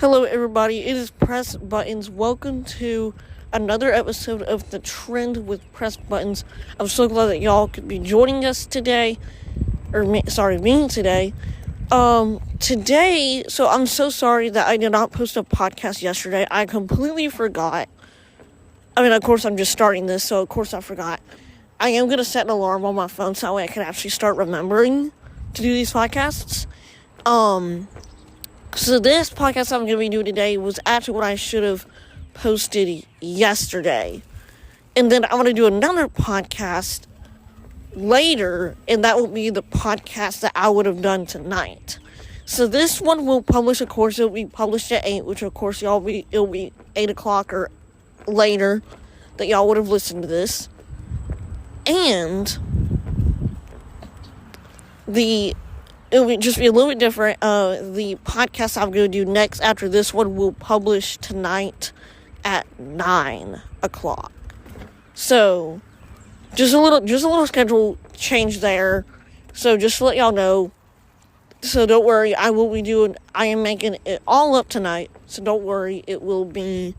Hello everybody, it is Press Buttons. Welcome to another episode of The Trend with Press Buttons. I'm so glad that y'all could be joining us today, me today. So I'm so sorry that I did not post a podcast yesterday. I completely forgot. Of course I'm just starting this, so of course I forgot. I am going to set an alarm on my phone so that way I can actually start remembering to do these podcasts. So this podcast I'm going to be doing today was actually what I should have posted yesterday. And then I'm going to do another podcast later, and that will be the podcast that I would have done tonight. So this one will publish, of course, it will be published at 8, which of course it'll be 8 o'clock or later that y'all would have listened to this. And it will just be a little bit different. The podcast I'm going to do next after this one will publish tonight at 9 o'clock. So, just a little schedule change there. So, just to let y'all know. So, don't worry. I am making it all up tonight. So, don't worry. It will be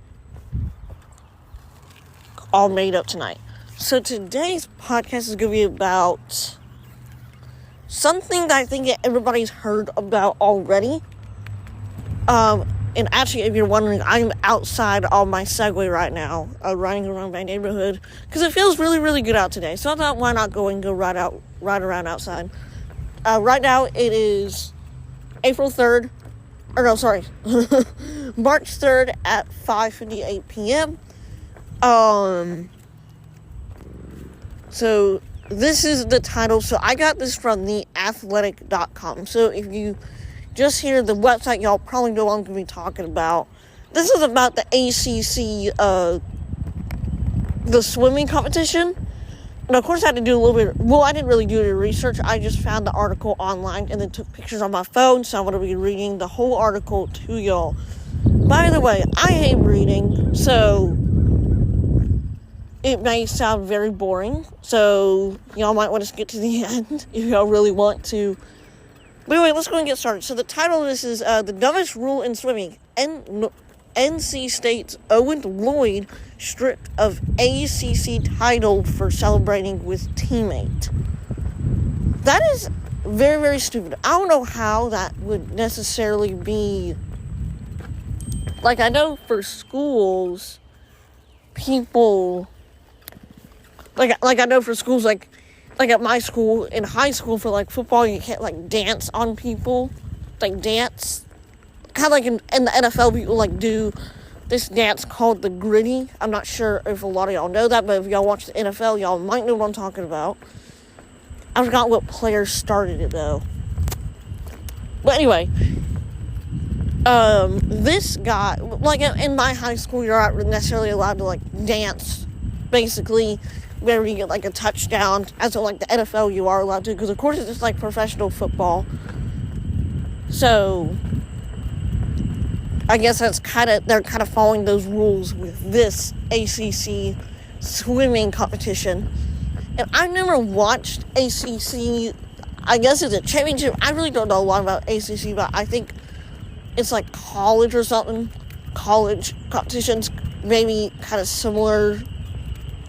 all made up tonight. So, today's podcast is going to be about something that I think everybody's heard about already. And actually, if you're wondering, I'm outside on my Segway right now, riding around my neighborhood, because it feels really, really good out today. So I thought, why not go ride around outside? Right now, it is March 3rd at 5:58 p.m. So this is the title. So I got this from theathletic.com. So if you just hear the website, y'all probably know what I'm going to be talking about. This is about the ACC, the swimming competition. And of course I had to do a little bit, I didn't really do any research. I just found the article online and then took pictures on my phone. So I'm going to be reading the whole article to y'all. By the way, I hate reading, so it may sound very boring, so y'all might want to skip to the end if y'all really want to. But anyway, let's go and get started. So the title of this is The Dumbest Rule in Swimming. NC State's Owen Lloyd stripped of ACC title for celebrating with teammate. That is very, very stupid. I don't know how that would necessarily be. Like, I know for schools, people... Like I know for schools, like at my school, in high school, for, football, you can't, dance on people. Dance. Kind of like in the NFL, people, do this dance called the gritty. I'm not sure if a lot of y'all know that, but if y'all watch the NFL, y'all might know what I'm talking about. I forgot what player started it, though. But anyway, this guy, in my high school, you're not necessarily allowed to, dance, basically, whenever you get, a touchdown. As in, the NFL, you are allowed to, because, of course, it's just, professional football. So, I guess they're kind of following those rules with this ACC swimming competition. And I've never watched ACC, I guess it's a championship. I really don't know a lot about ACC, but I think it's, college or something. College competitions, maybe kind of similar.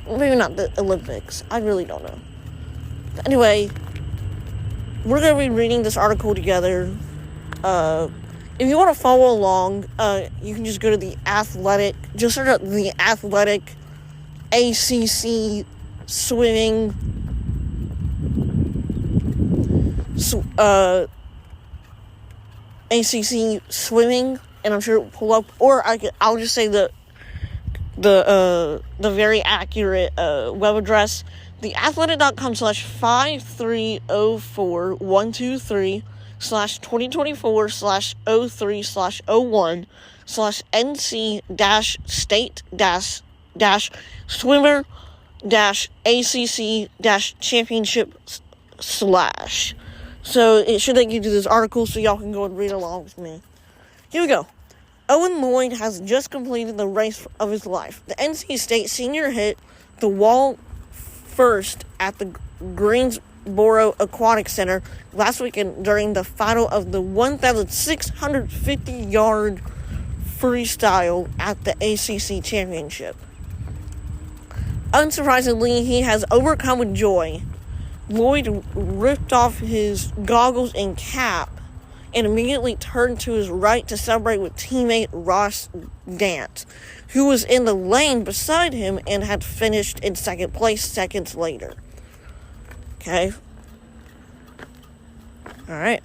Maybe not the Olympics. I really don't know. But anyway, we're going to be reading this article together. If you want to follow along, you can just go to The Athletic. Just search up The Athletic ACC swimming. ACC swimming, and I'm sure it will pull up. Or I'll just say the very accurate web address, theathletic.com/53004/123/03/01/NC-state-swimmer-ACC-championship/. So it should take you to this article so y'all can go and read along with me. Here we go. Owen Lloyd has just completed the race of his life. The NC State senior hit the wall first at the Greensboro Aquatic Center last weekend during the final of the 1,650-yard freestyle at the ACC Championship. Unsurprisingly, he has overcome with joy. Lloyd ripped off his goggles and cap and immediately turned to his right to celebrate with teammate Ross Dant, who was in the lane beside him and had finished in second place seconds later. Okay. Alright.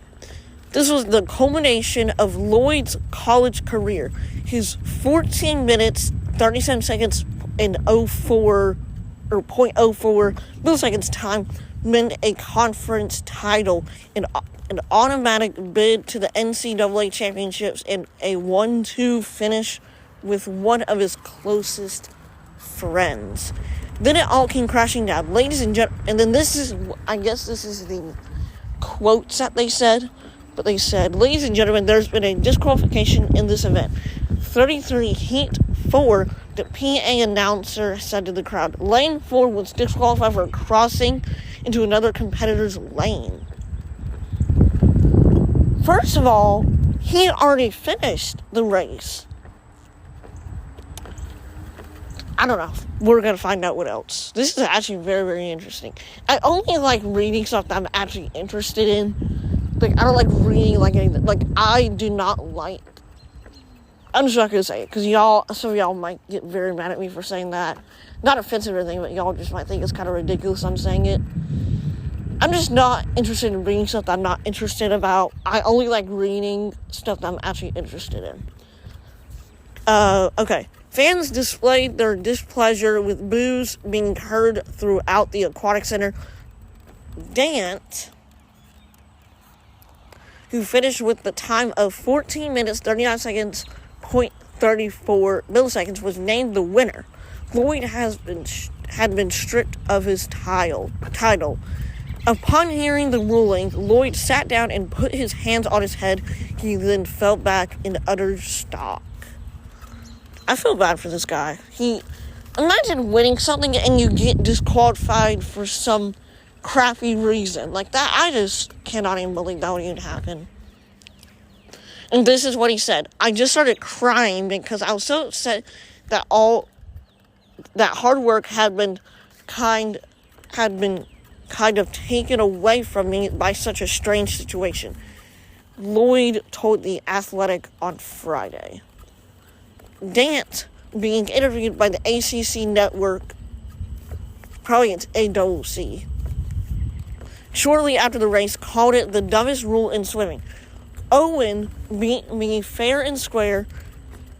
This was the culmination of Lloyd's college career. His 14 minutes, 37 seconds, and 0.04 milliseconds time meant a conference title, an automatic bid to the NCAA championships, and a 1-2 finish with one of his closest friends. Then it all came crashing down. Ladies and gentlemen, and then this is the quotes that they said, but they said, ladies and gentlemen, there's been a disqualification in this event. 33 Heat 4, the PA announcer said to the crowd. Lane 4 was disqualified for crossing into another competitor's lane. First of all, he already finished the race. I don't know. We're going to find out what else. This is actually very, very interesting. I only like reading stuff that I'm actually interested in. Like, I don't like reading, like, anything. Like, I do not like... I'm just not going to say it, because some of y'all might get very mad at me for saying that. Not offensive or anything, but y'all just might think it's kind of ridiculous I'm saying it. I'm just not interested in reading stuff that I'm not interested about. I only like reading stuff that I'm actually interested in. Okay. Fans displayed their displeasure with boos being heard throughout the aquatic center. Dant, who finished with the time of 14 minutes, 39 seconds, 0.34 milliseconds, was named the winner. Lloyd had been stripped of his title. Upon hearing the ruling, Lloyd sat down and put his hands on his head. He then fell back in utter shock. I feel bad for this guy. Imagine winning something and you get disqualified for some crappy reason. Like that, I just cannot even believe that would even happen. And this is what he said. I just started crying because I was so upset that all that hard work had been kind of taken away from me by such a strange situation. Lloyd told The Athletic on Friday. Dant, being interviewed by the ACC network, probably it's ACC, shortly after the race, called it the dumbest rule in swimming. Owen beat me fair and square.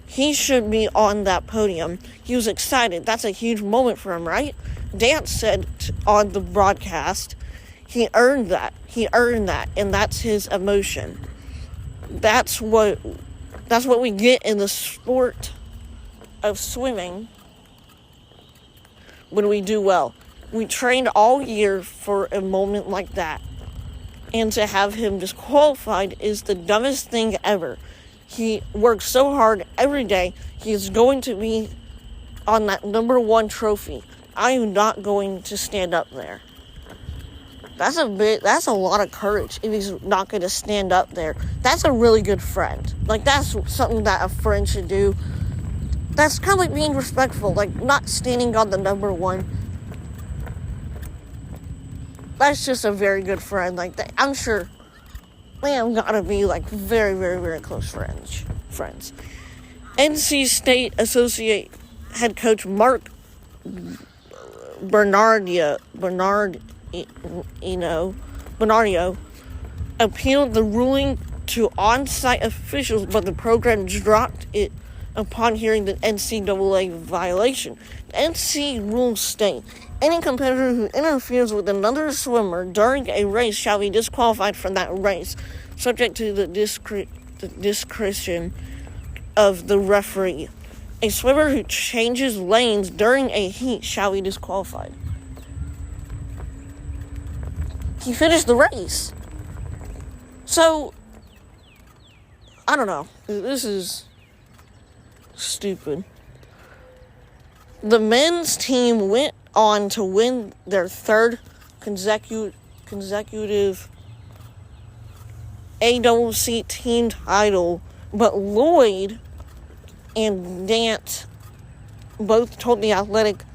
He should be on that podium. He was excited. That's a huge moment for him, right? Dant said on the broadcast, he earned that. And that's his emotion. That's what we get in the sport of swimming when we do well. We trained all year for a moment like that. And to have him disqualified is the dumbest thing ever. He works so hard every day. He is going to be on that number 1 trophy. I am not going to stand up there. That's a lot of courage if he's not going to stand up there. That's a really good friend. Like, that's something that a friend should do. That's kind of like being respectful, like not standing on the number 1. That's just a very good friend. Like that, I'm sure they have got to be like very, very, very close friends. NC State Associate head coach Mark Bernardio appealed the ruling to on-site officials, but the program dropped it upon hearing the NCAA violation. The NC rules state, any competitor who interferes with another swimmer during a race shall be disqualified from that race, subject to the discretion of the referee. A swimmer who changes lanes during a heat shall be disqualified. He finished the race. So, I don't know. This is stupid. The men's team went on to win their third consecutive ACC team title, but Lloyd and Dant both told The Athletic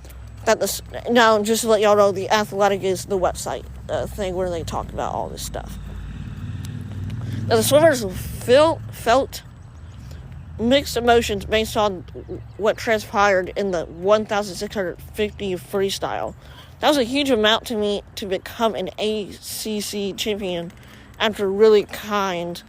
that now, just to let y'all know, The Athletic is the website thing where they talk about all this stuff. Now, the swimmers felt mixed emotions based on what transpired in the 1,650 freestyle. That was a huge amount to me to become an ACC champion after really kind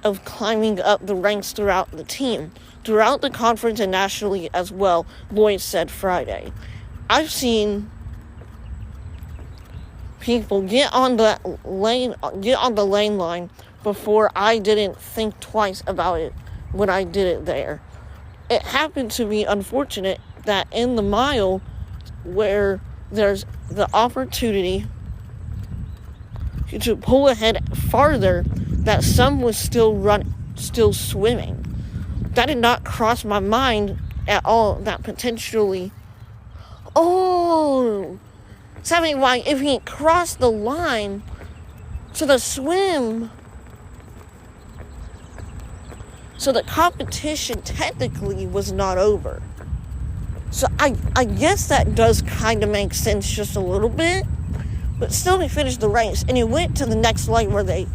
of climbing up the ranks throughout the team, throughout the conference and nationally as well, Lloyd said Friday. I've seen people get on the lane line before I didn't think twice about it when I did it there. It happened to be unfortunate that in the mile where there's the opportunity to pull ahead farther, that some was still swimming. That did not cross my mind at all, that potentially, so I mean, why, if he crossed the line, so the competition technically was not over. So I guess that does kind of make sense just a little bit, but still they finished the race, and he went to the next leg where they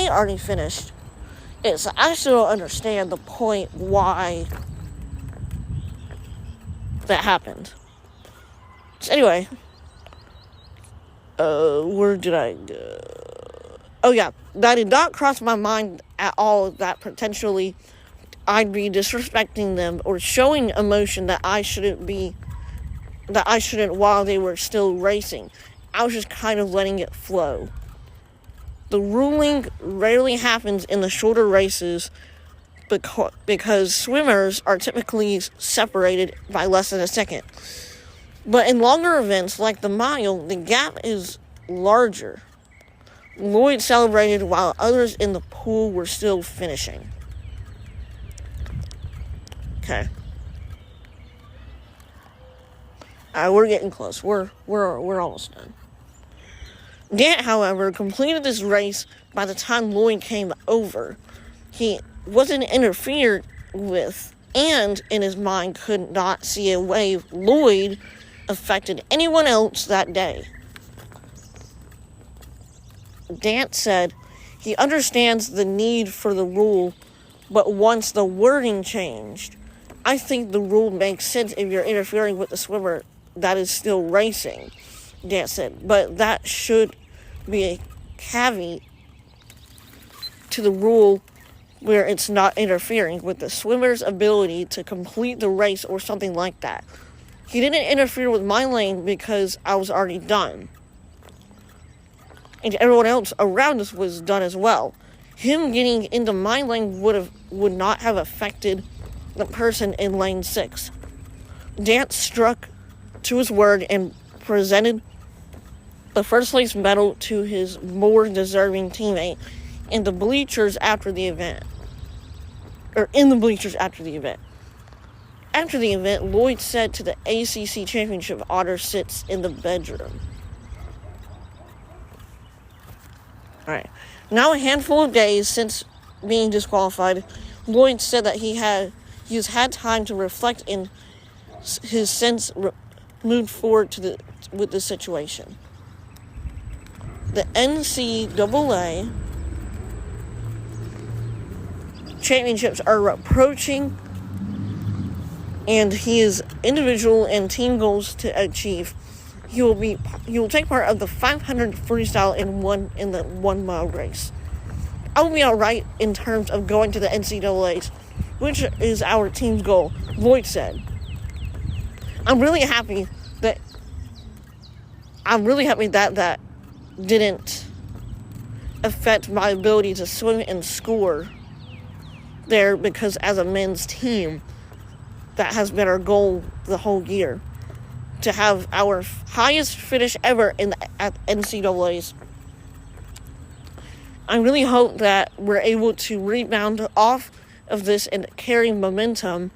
already finished. So I still don't understand the point why that happened. So anyway, where did I go? Oh yeah, that did not cross my mind at all that potentially I'd be disrespecting them or showing emotion that I shouldn't while they were still racing. I was just kind of letting it flow. The ruling rarely happens in the shorter races because swimmers are typically separated by less than a second. But in longer events like the mile, the gap is larger. Lloyd celebrated while others in the pool were still finishing. Okay. We're getting close. We're almost done. Dant, however, completed this race by the time Lloyd came over. He wasn't interfered with, and in his mind could not see a way Lloyd affected anyone else that day. Dant said he understands the need for the rule, but wants the wording changed. I think the rule makes sense if you're interfering with the swimmer that is still racing, Dant said, but that should be a caveat to the rule where it's not interfering with the swimmer's ability to complete the race or something like that. He didn't interfere with my lane because I was already done. And everyone else around us was done as well. Him getting into my lane would not have affected the person in lane 6. Dant struck to his word and presented the first place medal to his more deserving teammate in the bleachers after the event. After the event, Lloyd said to the ACC Championship honor sits in the bedroom. Alright. Now a handful of days since being disqualified, Lloyd said that he has had time to reflect and his since moved forward with the situation. The NCAA championships are approaching, and his individual and team goals to achieve. He will take part of the 500 freestyle in the 1 mile race. I will be alright in terms of going to the NCAAs, which is our team's goal, Lloyd said. I'm really happy that that didn't affect my ability to swim and score there, because as a men's team, that has been our goal the whole year, to have our highest finish ever at NCAAs. I really hope that we're able to rebound off of this and carry momentum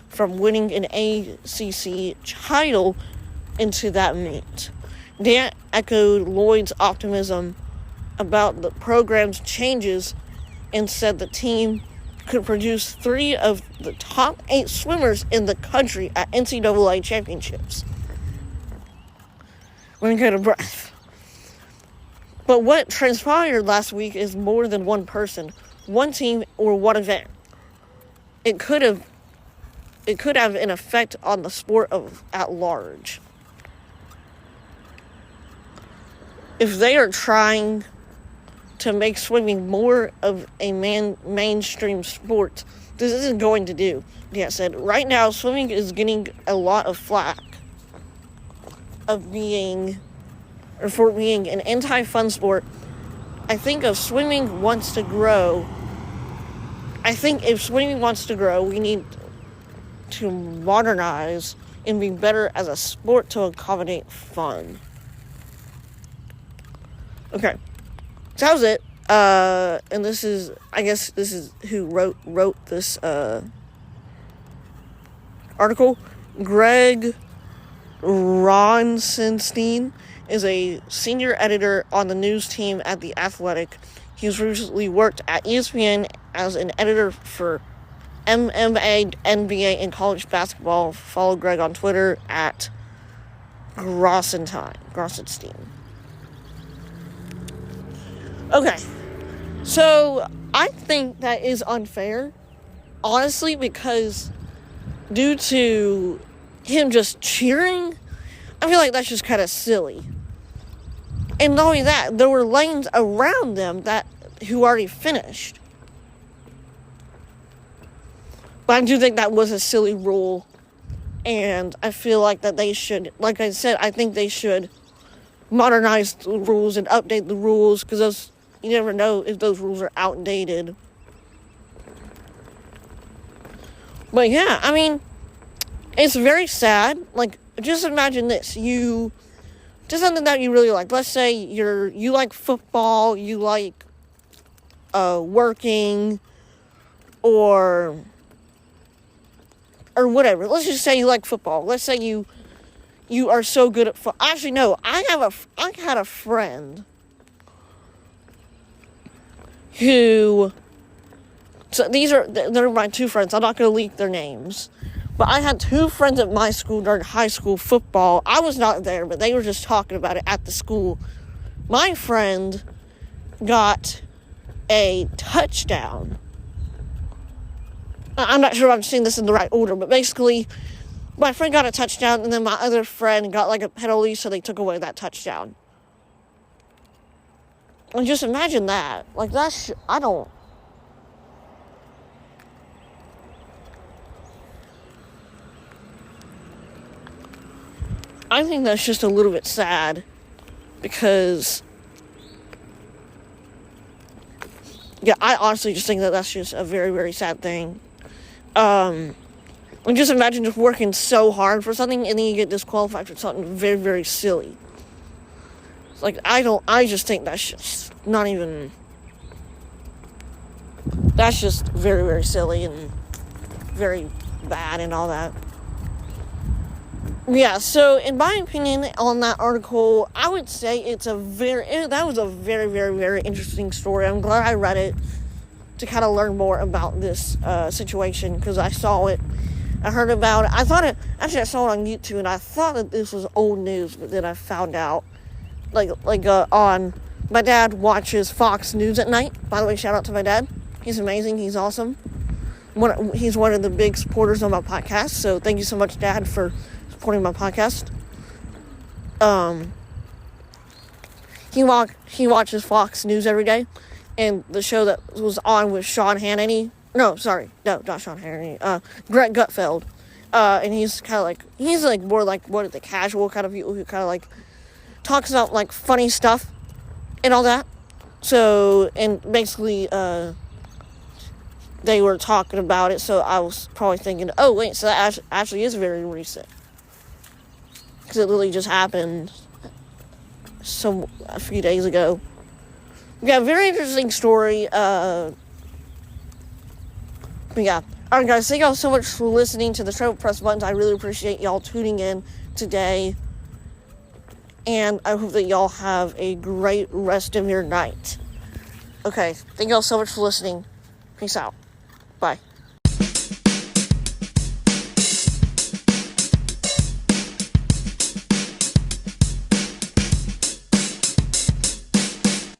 from winning an ACC title into that meet. Dant echoed Lloyd's optimism about the program's changes and said the team could produce 3 of the top 8 swimmers in the country at NCAA championships. Let me get a breath. But what transpired last week is more than one person, one team, or one event. It could have an effect on the sport at large. If they are trying to make swimming more of a mainstream sport, this isn't going to do. Yeah, I said, right now, swimming is getting a lot of flack for being an anti-fun sport. I think if swimming wants to grow, we need to modernize and be better as a sport to accommodate fun. Okay, so that was it. And this is who wrote this article. Greg Ronsenstein is a senior editor on the news team at The Athletic. He's recently worked at ESPN as an editor for MMA, NBA, and college basketball. Follow Greg on Twitter at Grossenstein. Okay, so I think that is unfair, honestly, because due to him just cheering, I feel like that's just kind of silly. And not only that, there were lanes around them who already finished. But I do think that was a silly rule, and I feel like that they should, like I said, I think they should modernize the rules and update the rules, because you never know if those rules are outdated. But yeah, I mean, it's very sad. Like, just imagine this. Just something that you really like. Let's say you like football, you like working, or whatever. Let's just say you like football. Let's say you are so good at football. Actually, no. I had a friend who. So they're my 2 friends. I'm not going to leak their names. But I had 2 friends at my school during high school football. I was not there, but they were just talking about it at the school. My friend got a touchdown. I'm not sure if I'm saying this in the right order, but basically, my friend got a touchdown, and then my other friend got like a penalty, so they took away that touchdown. And just imagine that. Like, I think that's just a little bit sad, because, yeah, I honestly just think that that's just a very, very sad thing. And just imagine just working so hard for something and then you get disqualified for something very, very silly. It's like, I just think that's just not even, that's just very, very silly and very bad and all that. Yeah, so in my opinion on that article, I would say that was a very, very, very interesting story. I'm glad I read it to kind of learn more about this situation, because I saw it, I heard about it, I saw it on YouTube, and I thought that this was old news, but then I found out, on, my dad watches Fox News at night. By the way, shout out to my dad. He's amazing, he's awesome. He's one of the big supporters of my podcast, so thank you so much, Dad, for supporting my podcast. He watches Fox News every day, and the show that was on with Sean Hannity, not Sean Hannity, Greg Gutfeld, and he's more like one of the casual kind of people who kind of like talks about like funny stuff and all that. So, and basically, they were talking about it, so I was probably thinking, oh wait, so that actually is very recent, because it literally just happened a few days ago. Yeah, very interesting story. But yeah, alright guys, thank y'all so much for listening to the Travel Press Buttons. I really appreciate y'all tuning in today, and I hope that y'all have a great rest of your night. Okay, thank y'all so much for listening. Peace out. Bye.